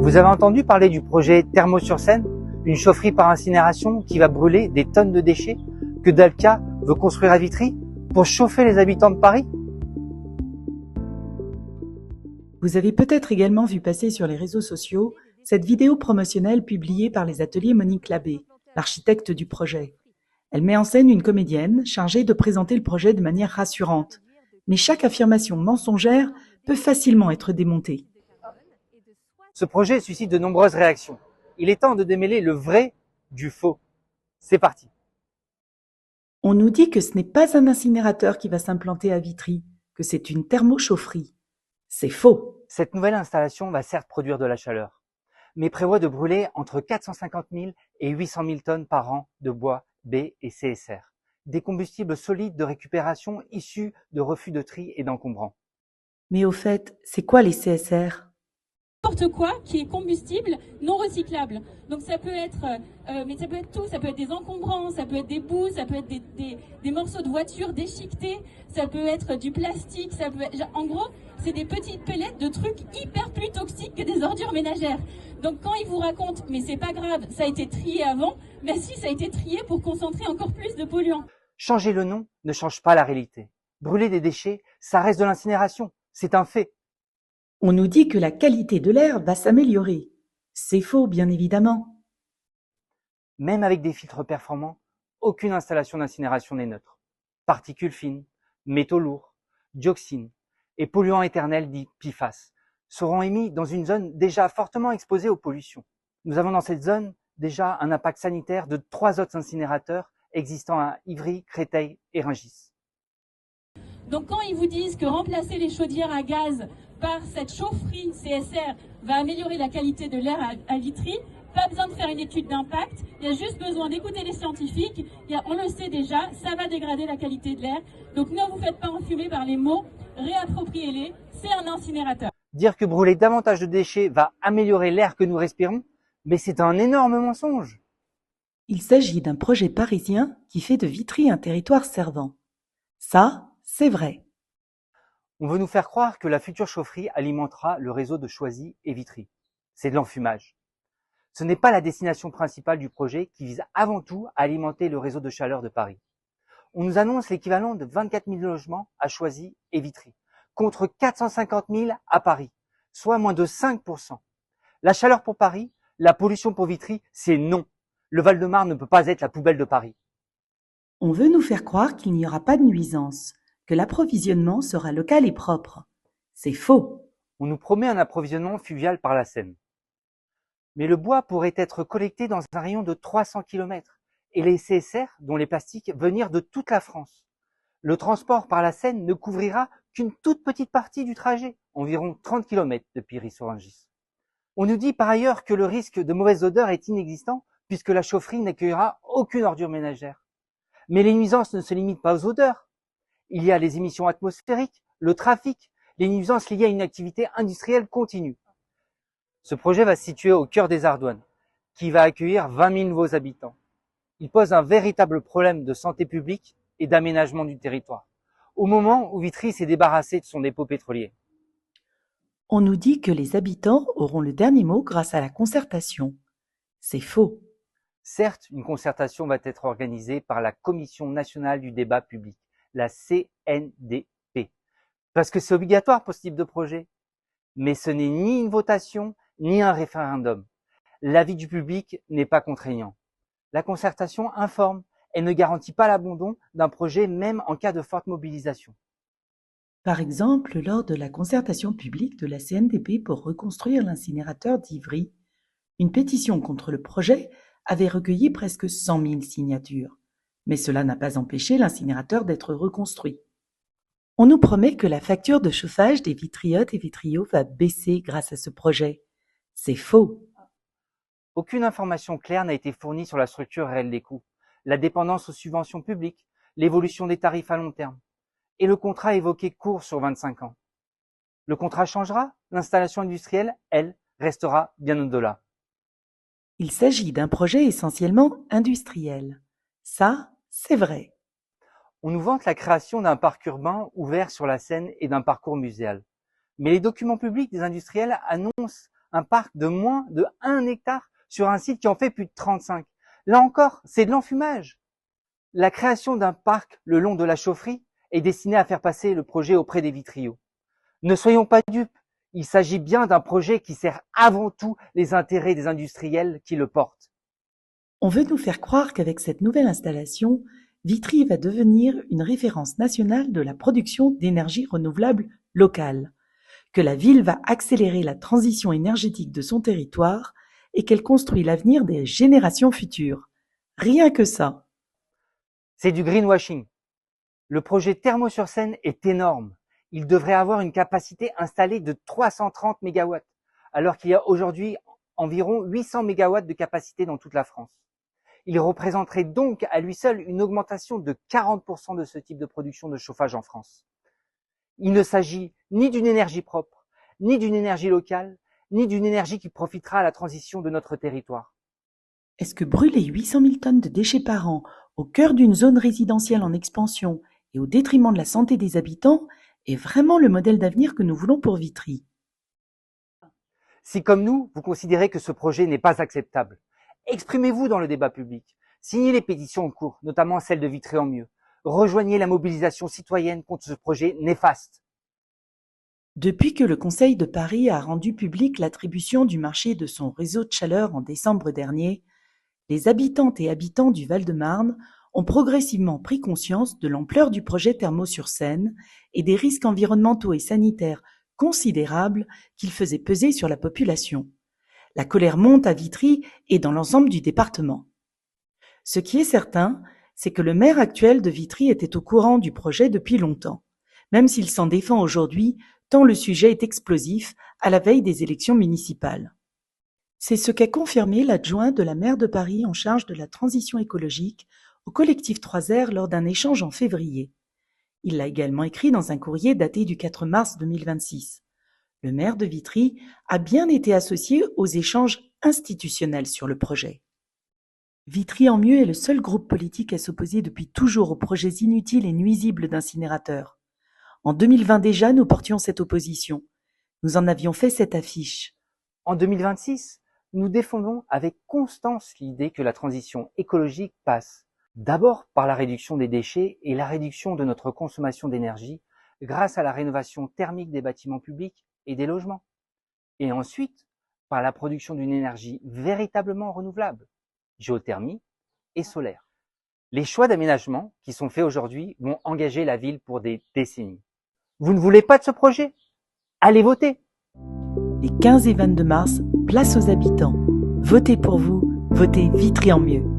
Vous avez entendu parler du projet Thermo-sur-Seine, une chaufferie par incinération qui va brûler des tonnes de déchets que Dalkia veut construire à Vitry pour chauffer les habitants de Paris? Vous avez peut-être également vu passer sur les réseaux sociaux cette vidéo promotionnelle publiée par les ateliers Monique Labbé, l'architecte du projet. Elle met en scène une comédienne chargée de présenter le projet de manière rassurante. Mais chaque affirmation mensongère peut facilement être démontée. Ce projet suscite de nombreuses réactions. Il est temps de démêler le vrai du faux. C'est parti. On nous dit que ce n'est pas un incinérateur qui va s'implanter à Vitry, que c'est une thermochaufferie. C'est faux. Cette nouvelle installation va certes produire de la chaleur, mais prévoit de brûler entre 450 000 et 800 000 tonnes par an de bois B et CSR, des combustibles solides de récupération issus de refus de tri et d'encombrants. Mais au fait, c'est quoi les CSR ? N'importe quoi qui est combustible non recyclable. Donc ça peut être, mais ça peut être tout, ça peut être des encombrants, ça peut être des boues, ça peut être des morceaux de voiture déchiquetés, ça peut être du plastique, ça peut être, en gros, c'est des petites pellettes de trucs hyper plus toxiques que des ordures ménagères. Donc quand ils vous racontent, mais c'est pas grave, ça a été trié avant, mais si, ça a été trié pour concentrer encore plus de polluants. Changer le nom ne change pas la réalité. Brûler des déchets, ça reste de l'incinération, c'est un fait. On nous dit que la qualité de l'air va s'améliorer. C'est faux, bien évidemment. Même avec des filtres performants, aucune installation d'incinération n'est neutre. Particules fines, métaux lourds, dioxines et polluants éternels dits PFAS seront émis dans une zone déjà fortement exposée aux pollutions. Nous avons dans cette zone déjà un impact sanitaire de 3 autres incinérateurs existant à Ivry, Créteil et Rungis. Donc quand ils vous disent que remplacer les chaudières à gaz par cette chaufferie CSR va améliorer la qualité de l'air à Vitry, pas besoin de faire une étude d'impact, il y a juste besoin d'écouter les scientifiques, on le sait déjà, ça va dégrader la qualité de l'air. Donc ne vous faites pas enfumer par les mots, réappropriez-les, c'est un incinérateur. Dire que brûler davantage de déchets va améliorer l'air que nous respirons, mais c'est un énorme mensonge. Il s'agit d'un projet parisien qui fait de Vitry un territoire servant. Ça, c'est vrai. On veut nous faire croire que la future chaufferie alimentera le réseau de Choisy et Vitry. C'est de l'enfumage. Ce n'est pas la destination principale du projet qui vise avant tout à alimenter le réseau de chaleur de Paris. On nous annonce l'équivalent de 24 000 logements à Choisy et Vitry, contre 450 000 à Paris, soit moins de 5%. La chaleur pour Paris, la pollution pour Vitry, c'est non. Le Val-de-Marne ne peut pas être la poubelle de Paris. On veut nous faire croire qu'il n'y aura pas de nuisance, que l'approvisionnement sera local et propre. C'est faux. On nous promet un approvisionnement fluvial par la Seine. Mais le bois pourrait être collecté dans un rayon de 300 km et les CSR, dont les plastiques, venir de toute la France. Le transport par la Seine ne couvrira qu'une toute petite partie du trajet, environ 30 km depuis Ris-sur-Rungis. On nous dit par ailleurs que le risque de mauvaise odeur est inexistant puisque la chaufferie n'accueillera aucune ordure ménagère. Mais les nuisances ne se limitent pas aux odeurs. Il y a les émissions atmosphériques, le trafic, les nuisances liées à une activité industrielle continue. Ce projet va se situer au cœur des Ardoines, qui va accueillir 20 000 nouveaux habitants. Il pose un véritable problème de santé publique et d'aménagement du territoire, au moment où Vitry s'est débarrassé de son dépôt pétrolier. On nous dit que les habitants auront le dernier mot grâce à la concertation. C'est faux. Certes, une concertation va être organisée par la Commission nationale du débat public, la CNDP, parce que c'est obligatoire pour ce type de projet. Mais ce n'est ni une votation, ni un référendum. L'avis du public n'est pas contraignant. La concertation informe et ne garantit pas l'abandon d'un projet même en cas de forte mobilisation. Par exemple, lors de la concertation publique de la CNDP pour reconstruire l'incinérateur d'Ivry, une pétition contre le projet avait recueilli presque 100 000 signatures. Mais cela n'a pas empêché l'incinérateur d'être reconstruit. On nous promet que la facture de chauffage des vitriotes et vitriaux va baisser grâce à ce projet. C'est faux. Aucune information claire n'a été fournie sur la structure réelle des coûts, la dépendance aux subventions publiques, l'évolution des tarifs à long terme. Et le contrat évoqué court sur 25 ans. Le contrat changera, l'installation industrielle, elle, restera bien au-delà. Il s'agit d'un projet essentiellement industriel. Ça, c'est vrai. On nous vante la création d'un parc urbain ouvert sur la Seine et d'un parcours muséal. Mais les documents publics des industriels annoncent un parc de moins de 1 hectare sur un site qui en fait plus de 35. Là encore, c'est de l'enfumage. La création d'un parc le long de la chaufferie est destinée à faire passer le projet auprès des vitriaux. Ne soyons pas dupes, il s'agit bien d'un projet qui sert avant tout les intérêts des industriels qui le portent. On veut nous faire croire qu'avec cette nouvelle installation, Vitry va devenir une référence nationale de la production d'énergie renouvelable locale, que la ville va accélérer la transition énergétique de son territoire et qu'elle construit l'avenir des générations futures. Rien que ça. C'est du greenwashing. Le projet Thermo-sur-Seine est énorme. Il devrait avoir une capacité installée de 330 MW, alors qu'il y a aujourd'hui environ 800 MW de capacité dans toute la France. Il représenterait donc à lui seul une augmentation de 40% de ce type de production de chauffage en France. Il ne s'agit ni d'une énergie propre, ni d'une énergie locale, ni d'une énergie qui profitera à la transition de notre territoire. Est-ce que brûler 800 000 tonnes de déchets par an au cœur d'une zone résidentielle en expansion et au détriment de la santé des habitants est vraiment le modèle d'avenir que nous voulons pour Vitry? Si comme nous, vous considérez que ce projet n'est pas acceptable, exprimez-vous dans le débat public. Signez les pétitions en cours, notamment celle de Vitry en mieux. Rejoignez la mobilisation citoyenne contre ce projet néfaste. Depuis que le Conseil de Paris a rendu publique l'attribution du marché de son réseau de chaleur en décembre dernier, les habitantes et habitants du Val-de-Marne ont progressivement pris conscience de l'ampleur du projet Thermo-sur-Seine et des risques environnementaux et sanitaires considérables qu'il faisait peser sur la population. La colère monte à Vitry et dans l'ensemble du département. Ce qui est certain, c'est que le maire actuel de Vitry était au courant du projet depuis longtemps, même s'il s'en défend aujourd'hui tant le sujet est explosif à la veille des élections municipales. C'est ce qu'a confirmé l'adjoint de la maire de Paris en charge de la transition écologique au collectif 3R lors d'un échange en février. Il l'a également écrit dans un courrier daté du 4 mars 2026. Le maire de Vitry a bien été associé aux échanges institutionnels sur le projet. Vitry en mieux est le seul groupe politique à s'opposer depuis toujours aux projets inutiles et nuisibles d'incinérateurs. En 2020 déjà, nous portions cette opposition. Nous en avions fait cette affiche. En 2026, nous défendons avec constance l'idée que la transition écologique passe d'abord par la réduction des déchets et la réduction de notre consommation d'énergie grâce à la rénovation thermique des bâtiments publics et des logements. Et ensuite, par la production d'une énergie véritablement renouvelable, géothermie et solaire. Les choix d'aménagement qui sont faits aujourd'hui vont engager la ville pour des décennies. Vous ne voulez pas de ce projet? Allez voter! Les 15 et 22 mars, place aux habitants. Votez pour vous, votez Vitry en mieux.